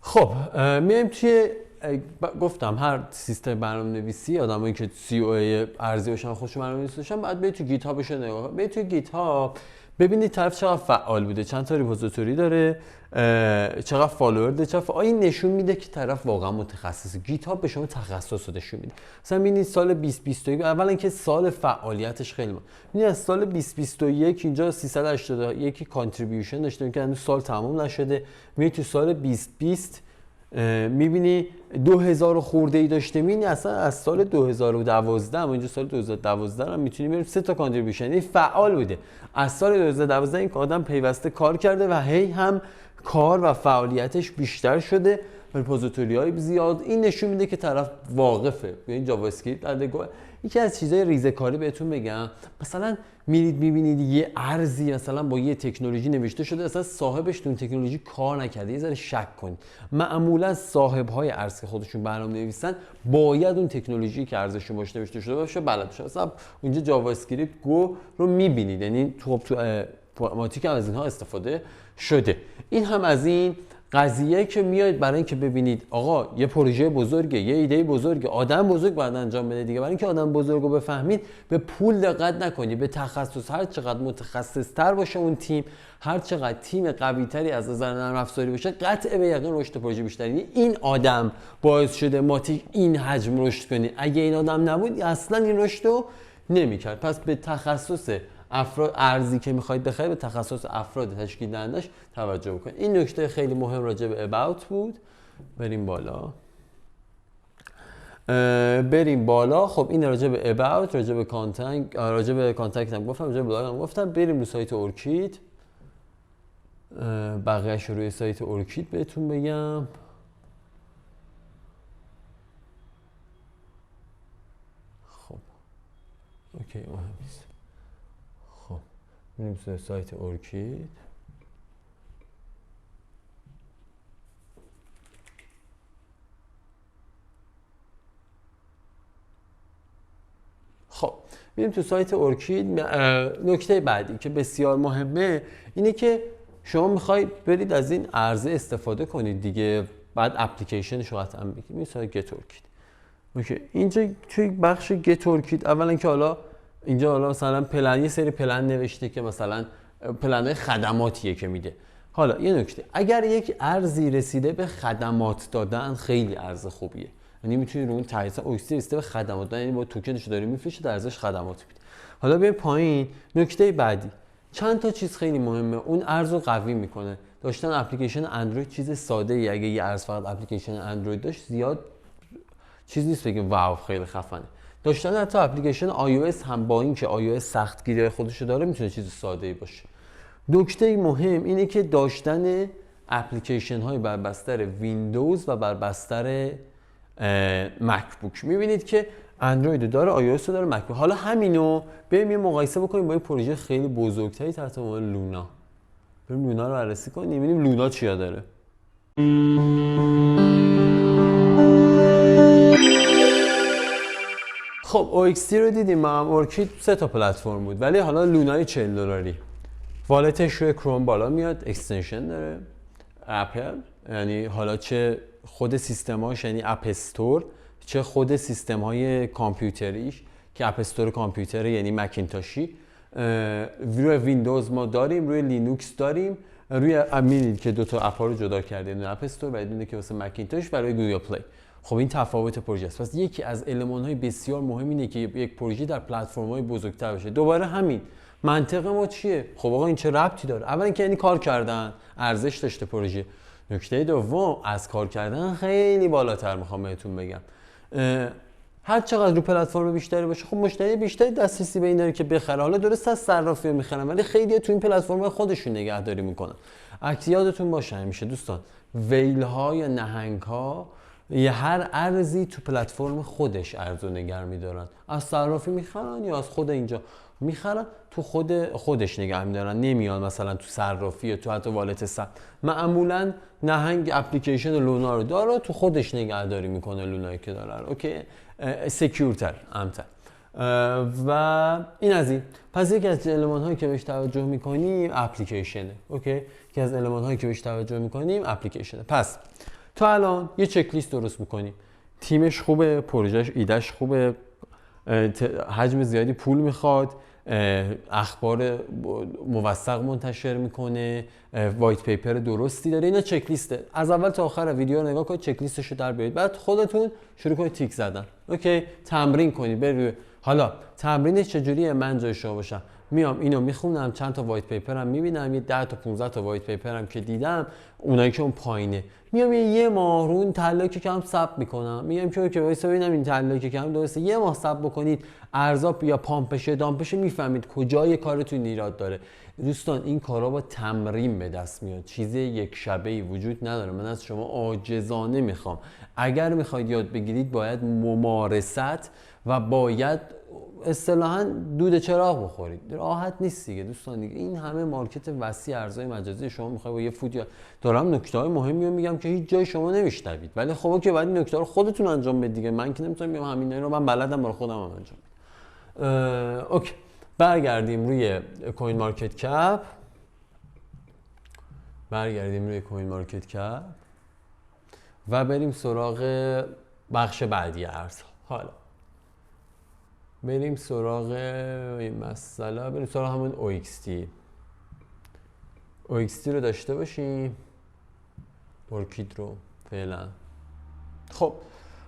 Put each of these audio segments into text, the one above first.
خب میایم توی گفتم هر سیستم برنامه‌نویسی آدمایی که سی او ای ارزی باشن خودشون برنامه‌نویسی باشن بعد برید تو گیت هابش نگاه کنید. برید تو گیت هاب ببینید طرف چقدر فعال بوده، چند تا ریپوزیتوری داره، چقدر فالوور داره، این نشون میده که طرف واقعا متخصصه. گیت هاب به شما تخصص رو نشون میده. مثلا ببینید سال 2021 اولا که سال فعالیتش خیلی ببینید از سال 2021 اینجا 381 کانتریبیوشن داشته که هنوز سال تموم نشده. میبینید تو سال 2020 میبینی 2000 خورده ای داشته. میبینی اصلا از سال 2012 اما اینجا سال 2012 هم میتونیم بریم 3 تا کانتریبیوشن، یعنی فعال بوده. از سال 2012 این آدم پیوسته کار کرده و هی هم کار و فعالیتش بیشتر شده، ریپوزیتوری های زیاد. این نشون میده که طرف واقفه. ببین جاوا اسکریپت یکی از چیزای ریزه‌کاری بهتون بگم، مثلا میرید میبینید یه ارزی مثلا با یه تکنولوژی نوشته شده، اصلا صاحبش اون تکنولوژی کار نکرده، یه ذره شک کنید. معمولا صاحب‌های ارز که خودشون برنامه نویسن باید اون تکنولوژی که ارزشون باشه نوشته شده باشه بلد باشه. مثلا اونجا جاوا اسکریپت گو رو میبینید، یعنی تو پراماتیک هم از اینها استفاده شده. این هم از این قضیه که میاد برای اینکه ببینید آقا یه پروژه بزرگه، یه ایده بزرگه، آدم بزرگ باید انجام بده دیگه. برای اینکه آدم بزرگو بفهمید به پول دقت نکنید، به تخصص. هر چقدر متخصص تر باشه اون تیم، هر چقدر تیم قوی تری از نظر نرم افزاری باشه، قطع به یقین رشد پروژه بیشتری. یعنی این آدم باعث شده ماتیک این حجم رشد کنه. اگه این آدم نبود اصلا این رشدو نمی‌کرد. پس به تخصص افراد ارزی که میخواید بخرید، به تخصص افراد تشکیل دهندش توجه بکنید. این نکته خیلی مهم راجع به about بود. بریم بالا. خب این راجع به about، راجع به کانتنت، راجع به کانتنت هم گفتم، راجع به بلاگ هم گفتم. بریم رو سایت اورکید. بقیه‌اش روی سایت اورکید بهتون بگم. خب اوکی مهم نیست. بریم توی سایت اورکید. خب بریم تو سایت اورکید. نکته بعدی که بسیار مهمه اینه که شما میخواید برید از این ارزه استفاده کنید دیگه. بعد اپلیکیشنش رو قطعا بگید. این سایت گت اورکید. اوکی اینجا توی بخش گت اورکید اولا که حالا اینجا مثلا پلن، یه سری پلن نوشته که مثلا پلن خدماتیه که میده. حالا یه نکته، اگر یک ارزی رسیده به خدمات دادن خیلی ارز خوبیه. یعنی میتونید رو اون تایید اوکسی رسیده به خدمات دادن، یعنی با توکنش داری میفروشید ارزش خدمات میده. حالا به پایین نکته بعدی، چند تا چیز خیلی مهمه اون ارز رو قوی میکنه. داشتن اپلیکیشن اندروید چیز ساده ای، اگه یه ارز فقط اپلیکیشن اندروید داشت زیاد چیز نیست بگیم واو خیلی خفنه. داشتن حتی اپلیکیشن iOS هم با اینکه iOS سختگیری خودشو داره میتونه چیز ساده‌ای باشه. نکته مهم اینه که داشتن اپلیکیشن های بر بستر ویندوز و بر بستر مکبوک. میبینید که اندروید داره، iOS داره، مکبوک. حالا همینو بریم یه مقایسه بکنیم با یه پروژه خیلی بزرگتری تحت عنوان لونا. بریم لونا رو بررسی کنیم ببینیم لونا چیا داره. خب OXT رو دیدیم. ما هم اورکید 3 تا پلتفرم بود، ولی حالا لونای $40 والتش روی کروم بالا میاد، اکستنشن داره اپل، یعنی حالا چه خود سیستماش یعنی اپ استور، چه خود سیستم های کامپیوتریش که اپ استور کامپیوتر یعنی مکینتاشی. روی ویندوز ما داریم، روی لینوکس داریم، روی امینید که 2 تا اپا رو جدا کرده، یعنی اپ استور و اینه که واسه مکینتاش و روی گوگل پلی. خب این تفاوت پروژه است. پس یکی از المان‌های بسیار مهم اینه که یک پروژه در پلتفرم‌های بزرگتر باشه. دوباره همین منطق ما چیه؟ خب آقا این چه ربطی داره؟ اولا اینکه یعنی کار کردن، ارزش داشته پروژه. نکته دوم از کار کردن خیلی بالاتر میخوام بهتون بگم. هر چقدر رو پلتفرم بیشتری باشه خب مشتری بیشتری دسترسی به این داره که بخره. حالا درست از صرافی میخرن ولی خیلی تو این پلتفرم خودشون نگهداری میکنن. یادتون باشه همیشه دوستان، ویل ها یا نهنگ ها یا هر ارزی تو پلتفرم خودش ارزو نگه میدارن. از صرافی میخرن یا از خود اینجا میخرن، تو خودش نگه میدارن. نمیان مثلا تو صرافی یا تو حتی والت معمولا نهنگ اپلیکیشن لونا رو داره، تو خودش نگهداری میکنه لونایی که داره. اوکی، سکیورتر، امن‌تر. و این از این. پس یکی از المان هایی که بهش توجه میکنیم اپلیکیشنه. اوکی، یکی از المان هایی که بهش توجه میکنیم اپلیکیشنه. پس تو الان یه چک لیست درست میکنیم، تیمش خوبه، پروژهش ایدهش خوبه، حجم زیادی پول میخواد، اخبار موثق منتشر میکنه، وایت پیپر درستی داره. اینا چک لیسته. از اول تا آخر ویدیو رو نگاه کنید، چک لیستشو در بیارید، بعد خودتون شروع کنید تیک زدن. اوکی، تمرین کنید. برید حالا تمرینش چجوریه؟ من جای شما باشم، میام اینو میخونم، چند تا وایت پیپرم میبینم، یه 10 تا 15 تا وایت پیپرم که دیدم، اونایی که اون پایینه، میام یه ماه رو اون تله که کم ثبت میکنم، میگم که وایسا ببینم این تله که کم درسته. یه ماه ثبت بکنید، ارزا یا پامپشه دامپشه، میفهمید کجای کارتون ایراد داره. دوستان این کارا با تمرین به دست میاد، چیز یک شبه‌ای وجود نداره. من از شما عاجزانه میخوام، اگر میخواید یاد بگیرید باید ممارست و باید اصطلاحاً دود چراغ بخورید. راحت نیست دیگه دوستان دیگه. این همه مارکت وسیع ارزهای مجازی، شما میخواید با یه فود دارم نکته‌های مهمی رو میگم که هیچ جای شما نمیشنوید، ولی خب که بعد این نکته رو خودتون انجام بدید دیگه. من که نمیتونم بگم همین رو من بلدم، برای خودم هم انجام بدم. اوکی، برگردیم روی کوین مارکت کپ. و بریم سراغ بخش بعدی ارزها. حالا بریم سراغ این مسئله، بریم سراغ همون OXT رو داشته باشیم، ارکید رو فعلا. خب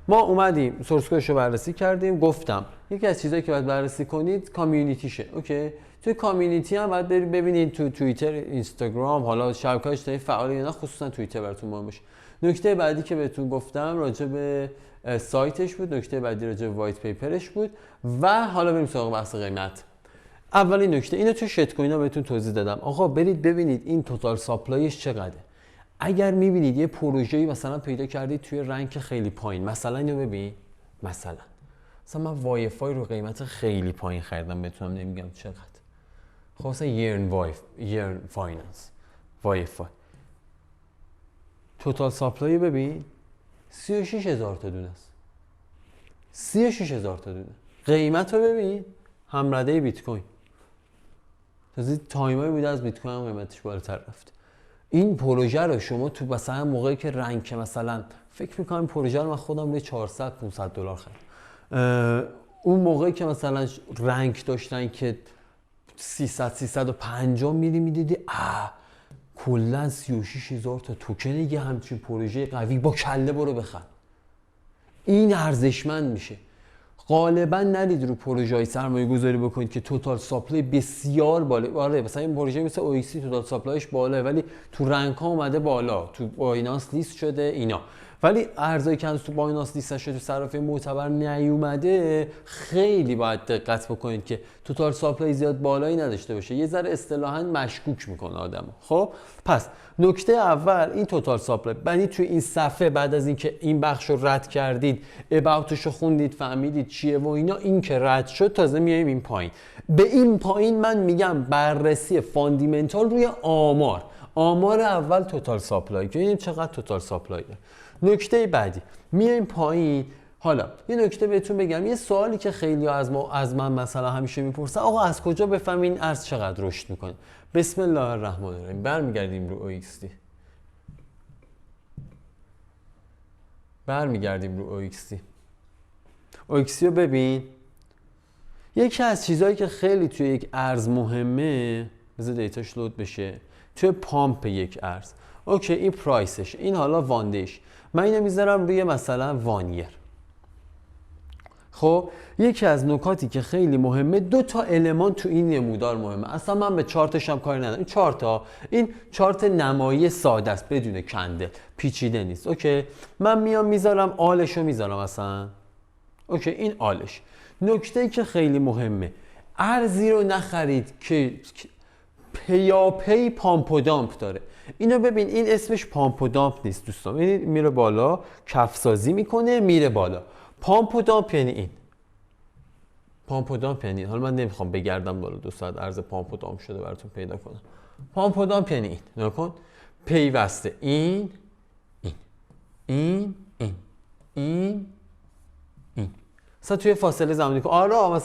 ما اومدیم سورس کدش رو بررسی کردیم، گفتم یکی از چیزایی که باید بررسی کنید کامیونیتیشه. اوکی، توی کامیونیتی هم باید برید ببینید تو توییتر، اینستاگرام، حالا شبکه‌های اجتماعی فعاله یا نه، خصوصا توییتر براتون مهم باشه. نکته بعدی که بهتون گفتم راجع به سایتش بود، نکته بعدی راجع به وایت پیپرش بود. و حالا بریم سراغ بحث قیمت. اولین نکته اینو تو شت کوینا بهتون توضیح دادم. آقا برید ببینید این توتال ساپلایش چقدره. اگر میبینید یه پروژه‌ای مثلا پیدا کردید توی رنک خیلی پایین، مثلا اینو ببین، مثلا من وای فای رو قیمت خیلی پایین خریدم، بهتونم نمیگم چقدر. خب مثلا یرن فایننس وای فای توتال ساپلای ببین 36,000 تا دونه است. 36,000 تا دونه. قیمت رو ببین، همرده بیت کوین. تازه تایمایی بوده از بیت کوین هم قیمتش بالاتر رفته. این پروژه رو شما تو مثلا موقعی که رنک مثلا فکر می‌کنم پروژه رو من خودم روی 400 500 دلار خریدم. اون موقعی که مثلا رنک داشتن که 350 میدیدی کلا 36,000 تا توکن یه همچین پروژه قوی با کله برو بخر. این ارزشمند میشه. غالبا نرید رو پروژه های سرمایه گذاری بکنید که توتال ساپلای بسیار بالا. مثلا این پروژه مثل OXT توتال ساپلایش بالاه ولی تو رنک ها اومده بالا، تو بایننس لیست شده اینا، ولی ارزایی که تو بایننس لیست شده، تو صرافی معتبر نیومده، خیلی باید دقت بکنید که توتال ساپلای زیاد بالایی نداشته باشه. یه ذره اصطلاحاً مشکوک میکنه آدمو. خب پس نکته اول این توتال ساپلای. یعنی تو این صفحه بعد از اینکه این بخش رو رد کردید، اباوتش رو خوندید، فهمیدید چیه و اینا، این که رد شد، تازه میایم این پایین. به این پایین من میگم بررسی فاندیمنتال روی آمار اول توتال ساپلای، که ببینیم چقدر توتال ساپلای داره. نکته بعدی میایم پایین. حالا یه نکته بهتون بگم، یه سوالی که خیلی از من مثلا همیشه میپرسن، آقا از کجا بفهمیم این ارز چقدر رشد میکنه؟ بسم الله الرحمن الرحیم. برمیگردیم رو OXT رو ببین. یکی از چیزهایی که خیلی توی یک ارز مهمه، بذار دیتاش لود بشه، توی پامپ یک ارز. اوکی این پرایسش، این حالا واندهش، من اینو میذارم روی مثلا وانیر. خب یکی از نکاتی که خیلی مهمه، 2 تا المان تو این نمودار مهمه. اصلا من به چارتش هم کاری ندارم. این چارت نمایی ساده است، بدون کندل، پیچیده نیست. اوکی من میام میذارم آلشو میذارم مثلا. اوکی این آلش. نکته‌ای که خیلی مهمه، ارزی رو نخرید که پیاپی پامپ و دامپ داره. اینو ببین، این اسمش پامپ و دامپ نیست دوستان. ببینید میره بالا، کفسازی میکنه میره بالا. پامپ و دامپ یعنی این. پامپ و دامپ یعنی این. حالا من نمیخوام بگردم بالا 2 ساعت ارز پامپ و دامپ شده براتون پیدا کنم. پامپ و دامپ یعنی این. نکن پیوسته این مثلا توی فاصله زمانی که آره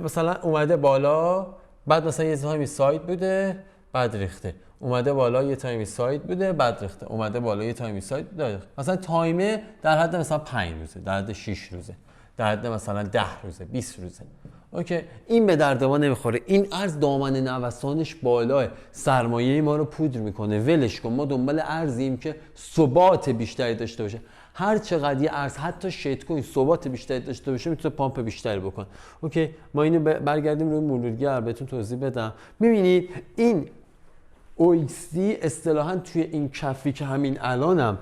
مثلا اومده بالا، بعد مثلا یه تایمی ساید بوده بعد ریخته، اومده بالا یه تایمی ساید بوده بعد ریخته، اومده بالا یه تایمی ساید بوده. مثلا تایمه در حد مثلا 5 روزه، در حد 6 روزه، در حد مثلا 10 روزه، 20 روزه. اوکی، این به درد ما نمیخوره. این ارز دامن نوسانش بالاه، سرمایه ما رو پودر میکنه. ولش کن، ما دنبال ارزیم که ثبات بیشتری داشته باشه. هر چقدر یه ارز حتی شیت کوین ثبات بیشتری داشته باشه میتونه پامپ بیشتری بکنه. اوکی، ما اینو برگردیم روی مرورگر بهتون توضیح بدم. میبینید این OXD اصطلاحاً توی این کفی که همین الانم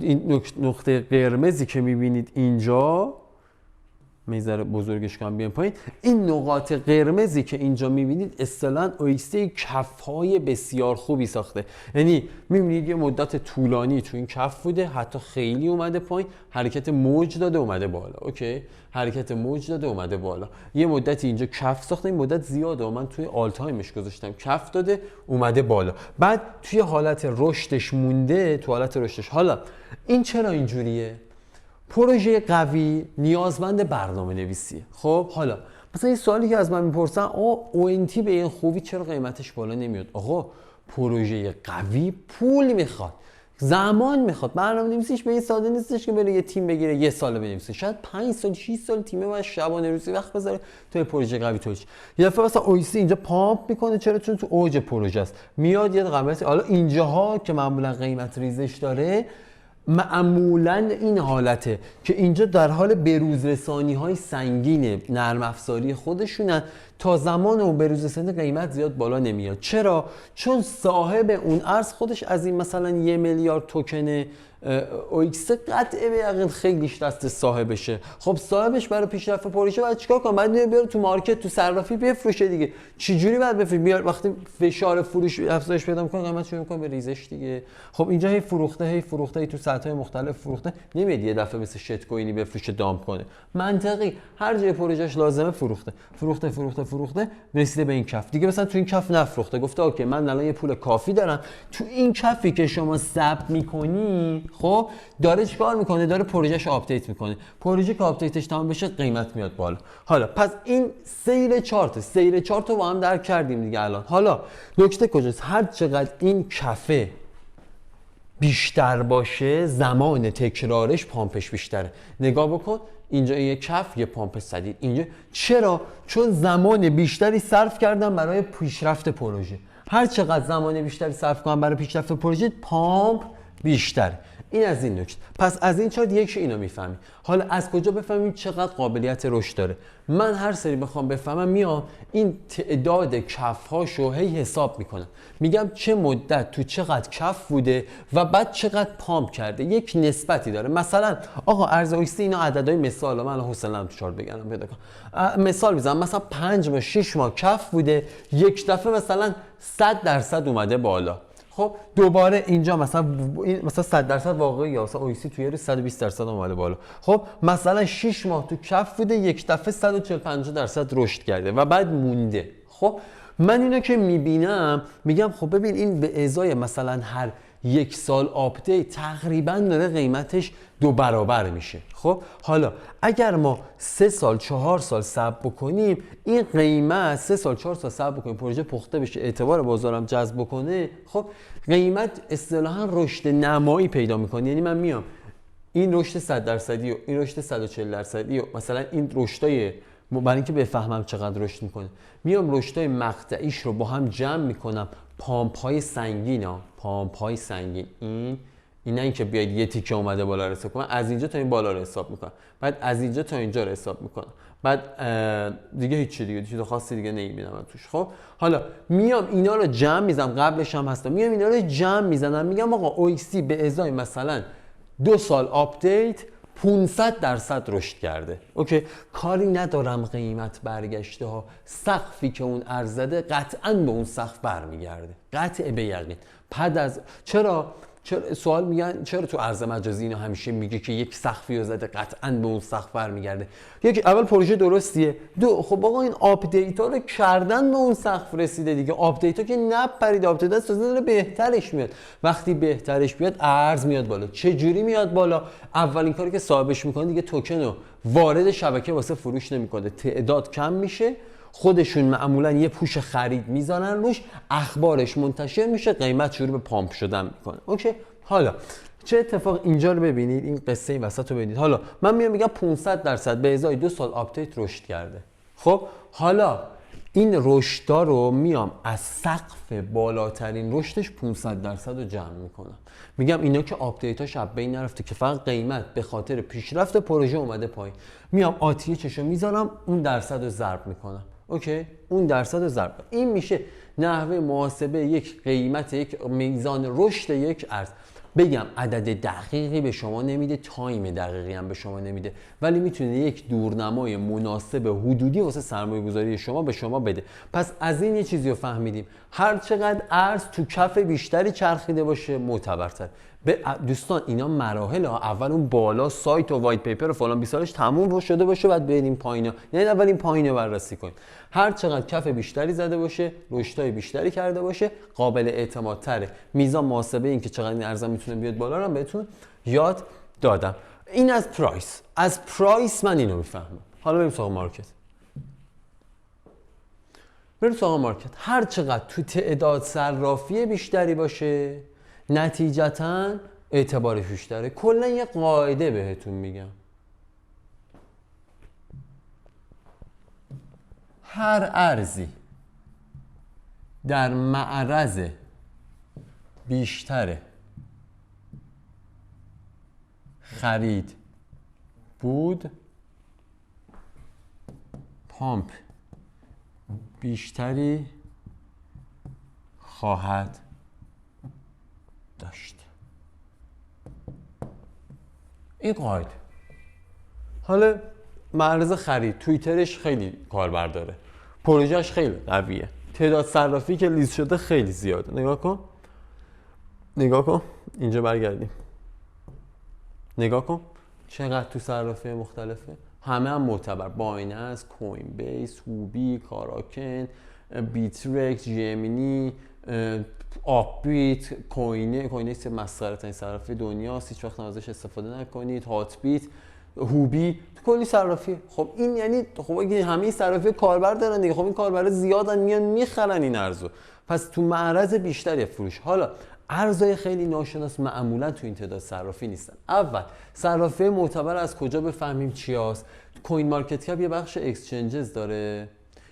این نقطه قرمزی که میبینید اینجا، میذاره بزرگش کنم بیان پایین، این نقاط قرمزی که اینجا میبینید اصطلاحاً OXD کف‌های بسیار خوبی ساخته. یعنی میبینید یه مدت طولانی تو این کف بوده، حتی خیلی اومده پایین، حرکت موج داده اومده بالا. اوکی، حرکت موج داده اومده بالا، یه مدتی اینجا کف ساخته، این مدت زیاده، من توی آل تایمش گذاشتم کف داده اومده بالا، بعد توی حالت رشدش مونده، تو حالت رشدش. حالا این چرا اینجوریه؟ پروژه قوی نیازمند برنامه نویسیه. خب حالا مثلا این سوالی که از من میپرسن، ONT به این خوبی چرا قیمتش بالا نمیاد؟ آقا پروژه قوی پول میخواد، زمان میخواد. برنامه نویسیش به این ساده نیستش که بره یه تیم بگیره یه سال بنویسه، شاید 5 سال 6 سال تیمه باید شبانه روزی وقت بذاره تو پروژه قوی توش. یه دفعه مثلا OXD اینجا پامپ میکنه، چرا؟ چون تو اوج پروژه است، میاد یه قیمت. حالا اینجاها که معمولا قیمت ریزش داره، معمولا این حالته که اینجا در حال بروز رسانی های سنگین نرم افزاری خودشونن، تا زمان اون بروز رسانی قیمت زیاد بالا نمیاد. چرا؟ چون صاحب اون ارز خودش از این مثلا 1 میلیارد توکن OX قطعه به یقین خیلیش دست صاحبشه. خب صاحبش برای پیشرفت پروژه باید چیکار کنه؟ باید بیاره تو مارکت، تو صرافی بفروشه دیگه. چه جوری باید بفروشه؟ بیار وقتی فشار فروش افزایش پیدا میکنه قیمت شروع میکنه به ریزش دیگه. خب اینجا هی فروخته تو سطح مختلف فروخته، نمیاد یه دفعه مثل شت کوینی بفروشه دامپ کنه. منطقی هر جای پروژهش لازمه فروخته رسیده به این کف دیگه. مثلا تو این کف نفروخته، گفته اوکی من الان یه پول کافی دارم. تو این کفی که شما ثبت میکنی، خب داره چیکار میکنه؟ داره پروژهش آپدیت میکنه. پروژه که آپدیتش تمام بشه قیمت میاد بالا. حالا پس این سیر چارت رو با هم درک کردیم دیگه الان. حالا نکته کجاست؟ هر چقدر این کفه بیشتر باشه، زمان تکرارش پامپش بیشتره. نگاه بکن اینجا یه کف، یه پامپ صدید اینجا. چرا؟ چون زمان بیشتری صرف کردم برای پیشرفت پروژه. هر چقدر زمان بیشتری صرف کنم برای پیشرفت پروژه، پامپ بیشتره. این از این نکته. پس از این چارت یکی اینو میفهمی. حالا از کجا بفهمیم چقدر قابلیت رشد داره؟ من هر سری بخوام بفهمم، میام این تعداد کف‌هاشو هی حساب میکنم، میگم چه مدت تو چقدر کف بوده و بعد چقدر پامپ کرده. یک نسبتی داره. مثلا آقا ارز OXD اینا عددهای مثال، من حوصله‌ام تو چارت بگم پیدا کنم. مثال میزنم، مثلا 5 ماه 6 ماه کف بوده، یک دفعه مثلا 100% اومده بالا. خب دوباره اینجا مثلا 100% واقعی، یا مثلا OXD توی روز 120% اومده بالا. خب مثلا 6 ماه تو کف بوده، یک دفعه 140-150% رشد کرده و بعد مونده. خب من اینو که میبینم میگم خب ببین این به ازای مثلا هر 1 سال آپدیت تقریبا داره قیمتش 2 برابر میشه. خب حالا اگر ما 3 سال 4 سال صبر بکنیم، این قیمت 3 سال 4 سال صبر بکنیم، پروژه پخته بشه، اعتبار بازارم جذب بکنه، خب قیمت اصطلاحا رشد نمایی پیدا میکنه. یعنی من میام این رشد 100% و این رشد 140% و مثلا این رشدای، برای اینکه بفهمم چقدر رشد میکنه، میام رشدای مقطعیش رو با هم جمع میکنم. پامپ های سنگین، این نه اینکه بیاید یه تیکه اومده بالا رو حساب کنم، از اینجا تا این بالا رو حساب میکنم، بعد از اینجا تا اینجا رو حساب میکنم، بعد دیگه هیچی دیگه چیز خاصی دیگه نمیبینم توش. خب حالا میام اینا رو جمع میزنم، قبلش هم هستم، میام اینا رو جمع میزنم، میگم آقا OXD به ازای مثلا 2 سال آپدیت 500% رشد کرده. اوکی، کاری ندارم قیمت برگشته ها، سقفی که اون ارز زده قطعاً به اون سقف برمیگرده، قطع به یقین. چرا؟ چرا سوال میگن چرا تو ارز مجازی اینو همیشه میگه که یک سقفی رو زده قطعاً به اون سقف برمیگرده؟ یک، اول پروژه درستیه. دو، خب آقا این آپدیت ها رو کردن به اون سقف رسیده دیگه. آپدیت ها که نپرید، آپدیت ها داره بهترش میاد. وقتی بهترش بیاد ارز میاد بالا. چه جوری میاد بالا؟ اولین کاری که صاحبش میکنه دیگه توکن رو وارد شبکه واسه فروش نمیکنه، تعداد کم میشه، خودشون معمولا یه پوش خرید میذارن روش، اخبارش منتشر میشه، قیمت شروع به پامپ شدن میکنه. اوکی، حالا چه اتفاق اینجا رو ببینید، این قصه این وسط رو ببینید. حالا من میگم 500% به ازای 2 سال آپدیت رشد کرده. خب حالا این رشدا رو میام از سقف بالاترین رشدش 500% رو جمع میکنم. میگم اینا که آپدیتاش از بین نرفته که فقط قیمت به خاطر پیشرفت پروژه اومده پایین، میام آتیه چشو میذارم اون درصد رو ضرب میکنم. اوکی، اون درصد رو ضرب. این میشه نحوه محاسبه یک قیمت، یک میزان رشد یک ارز. بگم عدد دقیقی به شما نمیده، تایم دقیقی هم به شما نمیده، ولی میتونه یک دورنمای مناسب حدودی واسه سرمایه گذاری شما به شما بده. پس از این یه چیزی رو فهمیدیم، هر چقدر ارز تو کف بیشتری چرخیده باشه معتبرتر. دوستان اینا مراحل ها. اول اون بالا سایت و وایت پیپر و فلان بیسارش تموم شده باشه، بعد بریم پایینا. یعنی اول این پایینه بررسی کنیم. هر چقدر کف بیشتری زده باشه، رشدای بیشتری کرده باشه، قابل اعتمادتره. میزان محاسبه این که چقدر این ارز میتونه بیاد بالا رو بهتون یاد دادم. این از پرایس. از پرایس من اینو میفهمم. حالا بریم سراغ مارکت. هر چقدر تو تعداد صرافی بیشتری باشه، نتیجتاً اعتبارش بیشتره. کلا یه قاعده بهتون میگم، هر ارزی در معرض بیشتر خرید بود، پامپ بیشتری خواهد داشت. این قاعده. حالا معرض خرید توییترش خیلی کاربر داره، پروژهش خیلی قویه، تعداد صرافی که لیست شده خیلی زیاده. نگاه کن اینجا برگردیم، نگاه کن چقدر تو صرافی مختلفه، همه هم معتبر. بایننس، کوین بیس، هوبی، کاراکن، بیترکس، جیمینی، آپبیت، کوینکس مسخره ترین صرافی دنیاست، هیچ وقت ازش استفاده نکنید. هات بیت، هوبی، کلی صرافی. خب این یعنی خب اگه همه صرافی کاربر دارن دیگه، خب این کاربر زیادن میان میخرن این ارزو، پس تو معرض بیشتری فروش. حالا ارزهای خیلی ناشناس معمولا تو این تعداد صرافی نیستن. اول صرافی معتبر از کجا بفهمیم چی هست؟ کوین مارکت کپ یه بخش اکسچنجز داره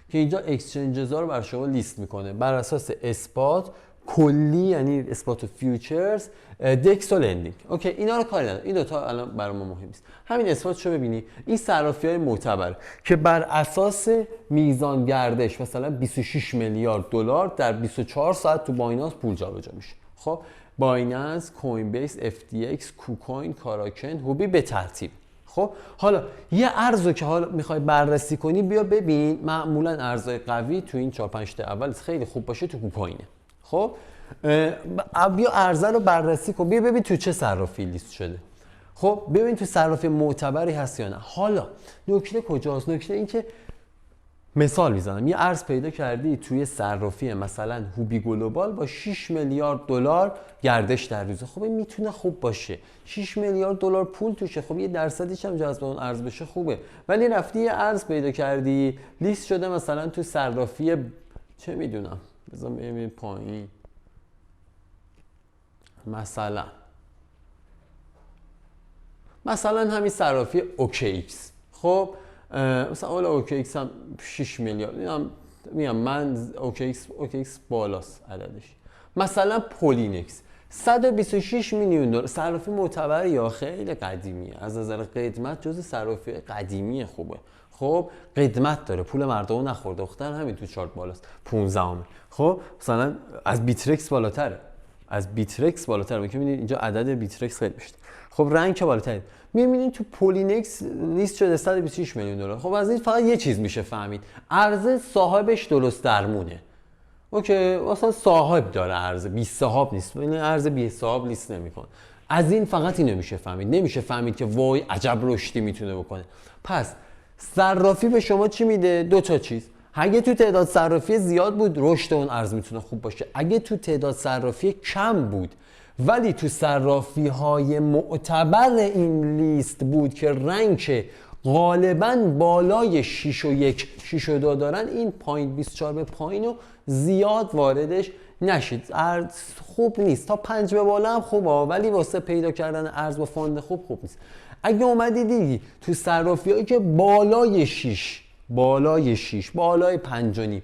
که اینجا اکسچنجز ها رو بر شما لیست میکنه بر اساس اثبات کلی، یعنی اثبات و فیوچرز، دکس و لندینگ. اوکی، اینا رو کاری نداره، این دو تا الان برای ما مهم نیست. همین اثباتشو ببینی، این صرافی های معتبر که بر اساس میزان گردش مثلا 26 میلیارد دلار در 24 ساعت تو بایننس پول جابجا میشه. خب بایننس، کوین بیس، FTX، کوکوین، کاراکن، هوبی به ترتیب. خب حالا یه ارزو که حالا میخوای بررسی کنی، بیا ببین معمولا ارزهای قوی تو این 4 5 تا اول خیلی خوب باشه تو کوکوینه. خب بیا ارزه رو بررسی کن، بیا ببین تو چه صرافی لیست شده. خب ببین تو صرافی معتبری هست یا نه. حالا نکته کجاست؟ نکته این که مثال میزنم، یه ارز پیدا کردی توی صرافی مثلا هوبی گلوبال با 6 میلیارد دلار گردش در روز. خب این میتونه خوب باشه، 6 میلیارد دلار پول توشه، خب یه درصدیش هم جذب اون ارز بشه خوبه. ولی رفتی یه ارز پیدا کردی لیست شده مثلا تو صرافی چه میدونم، بذار ببینیم پایین، مثلا همین صرافی OKX. خب مثلا اول OKX هم 6 میلیارد، میگم من OKX بالاست عددش. مثلا پولینکس 126 میلیون دلار، صرافی معتبر یا خیلی قدیمیه، از نظر قدمت جز صرافی قدیمی خوبه. خب قدمت داره، پول مردم نخورده، دختر همین تو چارت بالاست 15ام. خب مثلا از بیترکس بالاتره، میگه اینجا عدد بیترکس خیلی بیشتر. خب رنگ که بالاتره. می‌بینید تو پولینکس لیست شده 126 میلیون دلار. خب از این فقط یه چیز میشه فهمید، ارز صاحبش درست درمونه. اوکی، مثلا صاحب داره ارز، بی صاحب نیست، یعنی ارز بی صاحب لیست نمیکنه. از این فقط اینو میشه فهمید، نمیشه فهمید که وای عجب رشدی میتونه بکنه. پس صرافی به شما چی میده؟ دو تا چیز. اگه تو تعداد صرافی زیاد بود رشد اون ارز میتونه خوب باشه، اگه تو تعداد صرافی کم بود ولی تو صرافی های معتبر این لیست بود که رنک غالباً بالای 6 و 1 6 و 2 دارن، این پایین 24 به پایین رو زیاد واردش نشید. ارز خوب نیست، تا 5 به بالا هم خوبه ولی واسه پیدا کردن ارز با فاند خوب نیست. اگه اومدی دیدی تو صرافی‌هایی که بالای 6 بالای 5 و نیم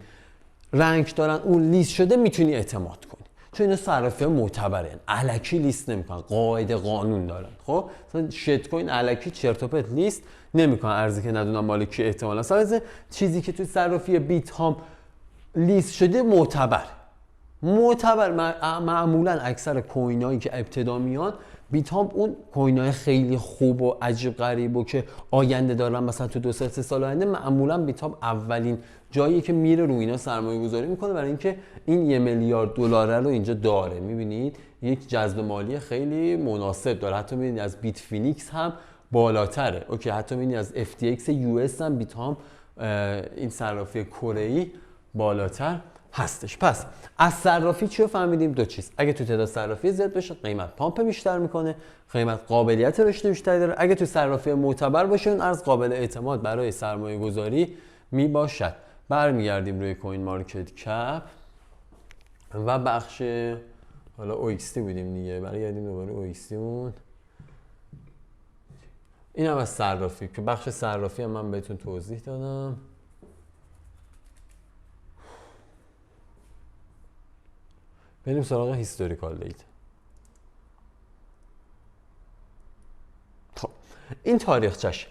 رنک دارن اون لیست شده، میتونی اعتماد کنی، چون اینا صرافی‌ها معتبرن، الکی لیست نمیکنن، قاعده قانون دارن. خب مثلا شت کوین الکی چرت و پرت لیست نمیکنن، ارزی که ندونم مال کی احتمالاً. مثلا چیزی که تو صرافی بیت هام لیست شده معتبر معمولا اکثر کوینایی که ابتدا میان بیت هام، اون کوینای خیلی خوب و عجیب غریب و که آینده دارن، مثلا تو 2-3 سال آینده، معمولا بیت هام اولین جایی که میره رو اینا سرمایه گذاری میکنه، برای اینکه این 1 میلیارد دلار رو اینجا داره. میبینید یک جذب مالی خیلی مناسب داره، حتی میبینید از بیت فینیکس هم بالاتره. اوکی، حتی میبینید از FTX US هم بیت هام، این صرافی کره ای، بالاتر هستش. پس از صرافی چی رو فهمیدیم؟ دو چیز. اگه تو تعداد صرافی زیاد بشه قیمت پامپ بیشتر میکنه، قیمت قابلیت رشد بیشتری داره. اگه تو صرافی معتبر باشه اون ارز قابل اعتماد برای سرمایه گذاری می باشد. برمیگردیم روی کوین مارکت کپ و بخش حالا OXT بودیم دیگه، برگردیم دوباره OXT مون. این هم از صرافی که بخش صرافی هم من بهتون توضیح دادم. بریم سراغ هیستوریکال دیتا. خب این تاریخچش.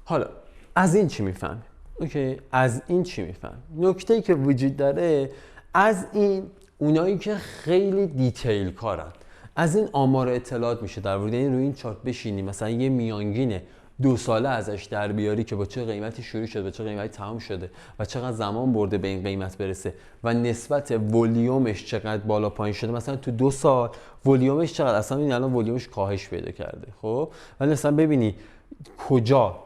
حالا از این چی میفهمیم؟ اوکی، از این چی میفهمیم؟ نکته‌ای که وجود داره، از این اونایی که خیلی دیتیل کارن، از این آمار اطلاعات میشه در مورد این روی این چارت بشینی، مثلا یه میانگین 2 ساله ازش در بیاری که با چه قیمتی شروع شده، با چه قیمتی تمام شده و چقدر زمان برده به این قیمت برسه و نسبت ولیومش چقدر بالا پایین شده. مثلا تو 2 سال ولیومش چقدر، اصلا این الان ولیومش کاهش پیدا کرده. خب ولی مثلا ببینی کجا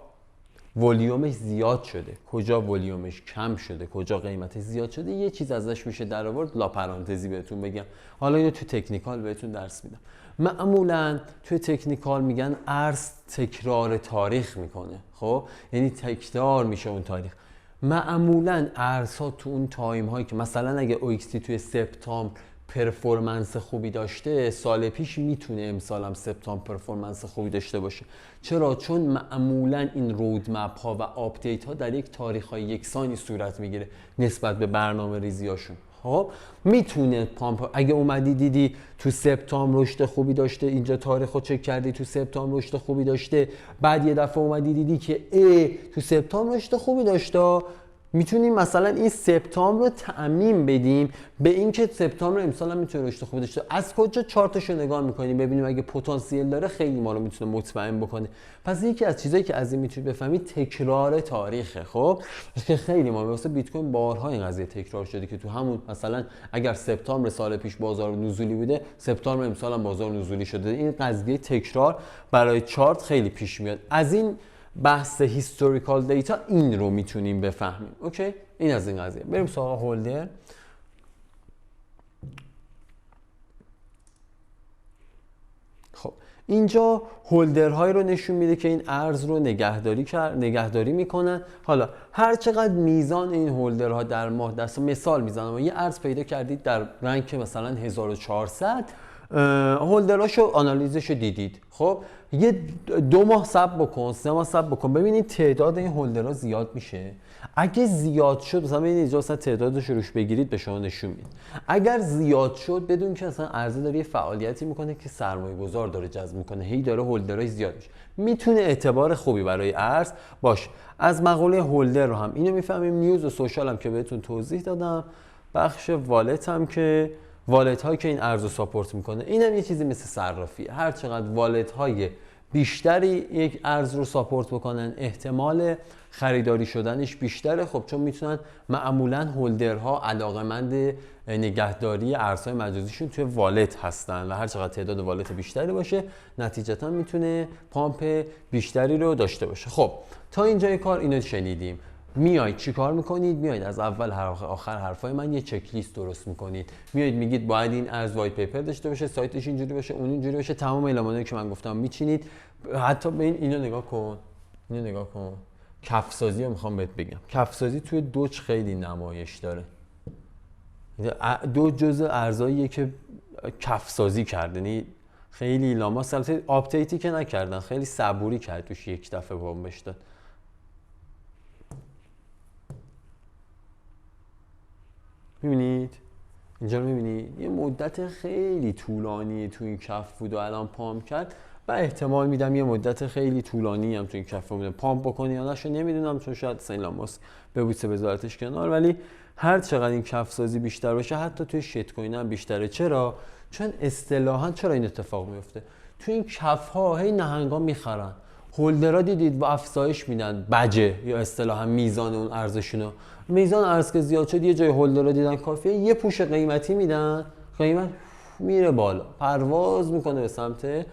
ولیومش زیاد شده، کجا ولیومش کم شده، کجا قیمتش زیاد شده، یه چیز ازش میشه در آورد. لا پرانتزی بهتون بگم، حالا اینو تو تکنیکال بهتون درس میدم. معمولا توی تکنیکال میگن ارز تکرار تاریخ میکنه. خب یعنی تکرار میشه اون تاریخ. معمولا ارزها تو اون تایم هایی که مثلا اگه OXT توی سپتامبر پرفورمنس خوبی داشته، سال پیش میتونه امسال هم سپتامبر پرفورمنس خوبی داشته باشه. چرا؟ چون معمولا این رودمپ ها و آپدیت ها در یک تاریخ های یکسانی صورت میگیره نسبت به برنامه ریزی هاشون. خب میتونه پامپ، اگه اومدی دیدی تو سپتامبر رشد خوبی داشته، اینجا تاریخو چک کردی تو سپتامبر رشد خوبی داشته، بعد یه دفعه اومدی دیدی که تو سپتامبر رشد خوبی داشته، میتونیم مثلا این سپتامبر رو تعمیم بدیم به اینکه سپتامبر امسال هم میتونه رشد خوبی داشته. از کجا چارتش رو نگاه میکنیم ببینیم اگه پتانسیل داره، خیلی ما رو میتونه مطمئن بکنه. پس یکی از چیزایی که از این میتونید بفهمید تکرار تاریخه. خب که خیلی ما واسه بیت کوین بارها این قضیه تکرار شده که تو همون مثلا اگر سپتامبر سال پیش بازار نزولی بوده، سپتامبر امسال هم بازار نزولی شده. این قضیه تکرار برای چارت خیلی پیش میاد. از این بحث هیستوریکال دیتا این رو میتونیم بفهمیم. اوکی، این از این قضیه. بریم سراغ هولدر. خب اینجا هولدرهای رو نشون میده که این ارز رو نگهداری میکنن. حالا هر چقدر میزان این هولدرها در ماه، دست مثال میزنم، یه ارز پیدا کردید در رنک مثلا 1400، هولدراشو آنالیزشو دیدید. خب یه 2 ماه صبر بکن، 3 ماه صبر بکن، ببینید تعداد این هولدرها زیاد میشه. اگه زیاد شد مثلا ببینید اینجا مثلا تعدادش رو روش بگیرید به شما نشون میده. اگر زیاد شد بدون که مثلا ارز داره یه فعالیتی میکنه که سرمایه گذار داره جذب میکنه، هی داره هولدرای زیاد میشه، میتونه اعتبار خوبی برای ارز باشه. از مقوله هولدر رو هم اینو میفهمیم. نیوز و سوشال هم که بهتون توضیح دادم. بخش والت هم که والت هایی که این ارز رو ساپورت میکنه، اینم یه چیزی مثل صرافی. هر چقدر والت های بیشتری یک ارز رو ساپورت بکنن، احتمال خریداری شدنش بیشتره. خب چون میتونن معمولا هولدرها علاقمند نگهداری ارزهای مجازیشون توی والت هستن و هر چقدر تعداد والت بیشتری باشه نتیجتا میتونه پامپ بیشتری رو داشته باشه. خب تا اینجای کار اینو شنیدیم. میاید چی کار میکنید؟ میاید از اول آخر حرفای من یه چک لیست درست میکنید. میاید میگید باید این ارز وایت پیپر داشته باشه، سایتش اینجوری باشه، اون اینجوری باشه، تمام المانایی که من گفتم میچینید. حتی به اینو نگاه کن، اینو نگاه کن. کفسازی رو میخوام بهت بگم. کفسازی توی دوج خیلی نمایش داره. دو جزء ارزاییه که کفسازی کرده، یعنی خیلی لاماس. البته آپدیتی که نکردن، خیلی صبوری کرد توش، یک دفعه بمبش داد. میبینید؟ اینجا رو میبینید؟ یه مدت خیلی طولانی تو این کف بود و الان پامپ کرد و احتمال میدم یه مدت خیلی طولانی هم تو این کف بود. پامپ بکنی یا نشو نمیدونم، چون شاید سیلان ماسک ببوسه بذارتش کنار، ولی هر چقدر این کف سازی بیشتر باشه حتی توی شیت کوین هم بیشتره. چرا؟ چون اصطلاحاً چرا این اتفاق میفته؟ تو این کف ها هی نهنگا میخرن، هولدرها دیدید با افزایش میدن بجه یا اصطلاحاً میزان اون ارزشونو. میزان ارز که زیاد شد یه جای هولدرها دیدن کافیه یه پوش قیمتی میدن، قیمت میره بالا، پرواز میکنه به سمت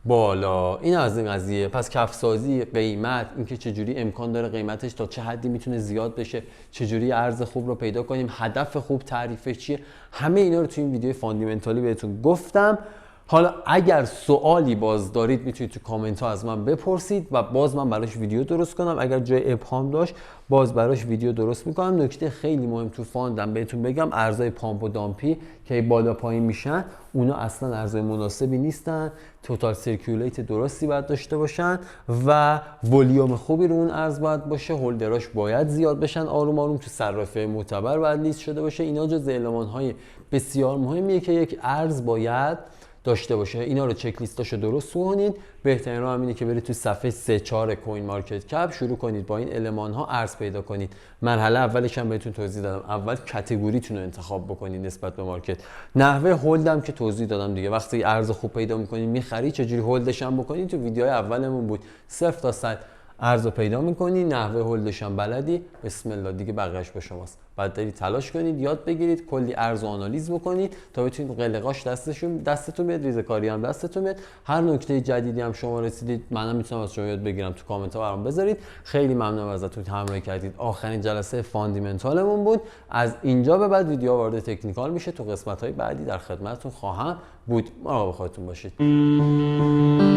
بالا. این از این قضیه. پس کفسازی، قیمت، اینکه چجوری امکان داره قیمتش تا چه حدی میتونه زیاد بشه، چجوری ارز خوب رو پیدا کنیم، هدف خوب تعریفش چیه، همه اینا رو تو این ویدیو فاندامنتالی بهتون گفتم. حالا اگر سوالی باز دارید میتونید تو کامنت ها از من بپرسید و باز من براش ویدیو درست کنم. اگر جای ابهام داشت باز براش ویدیو درست میکنم. نکته خیلی مهم تو فاندم بهتون بگم، ارزهای پامپ و دامپی که بالا پایین میشن اونا اصلا ارزهای مناسبی نیستن. توتال سرکیولیت درستی باید داشته باشن و ولیوم خوبی رو اون ارز باید باشه. هولدراش باید زیاد بشن، آروم آروم تو صرافی معتبر باید لیست شده باشه. اینا جزء المان‌های بسیار مهمیه که یک ارز باید داشته باشه. اینا رو چک لیستاشو درست کنید. بهترین راه اینه که برید تو صفحه 3-4 کوین مارکت کپ شروع کنید با این المان ها ارز پیدا کنید. مرحله اولش هم بهتون توضیح دادم، اول کاتگوریتون رو انتخاب بکنید نسبت به مارکت. نحوه هولدم که توضیح دادم دیگه، وقتی ارز خوب پیدا میکنید میخرید چجوری هولدش هم بکنید تو ویدیوهای اولمون بود. 0 تا 100 ارز رو پیدا میکنی، نحوه هولدش هم بلدی، بسم الله دیگه بقیه‌اش به شماست. بعد دارید تلاش کنید، یاد بگیرید، کلی ارز و آنالیز بکنید تا بتونید قلقاش دستتون بیاد، ریزکاری هم دستتون بیاد. هر نکته جدیدی هم شما رسیدید منم میتونم از شما یاد بگیرم، تو کامنت ها برام بذارید. خیلی ممنونم ازتون همراهی کردید. آخرین جلسه فاندامنتالمون بود. از اینجا به بعد ویدیو وارد تکنیکال میشه، تو قسمت های بعدی در خدمتتون خواهم بود. مراقب خودتون باشید.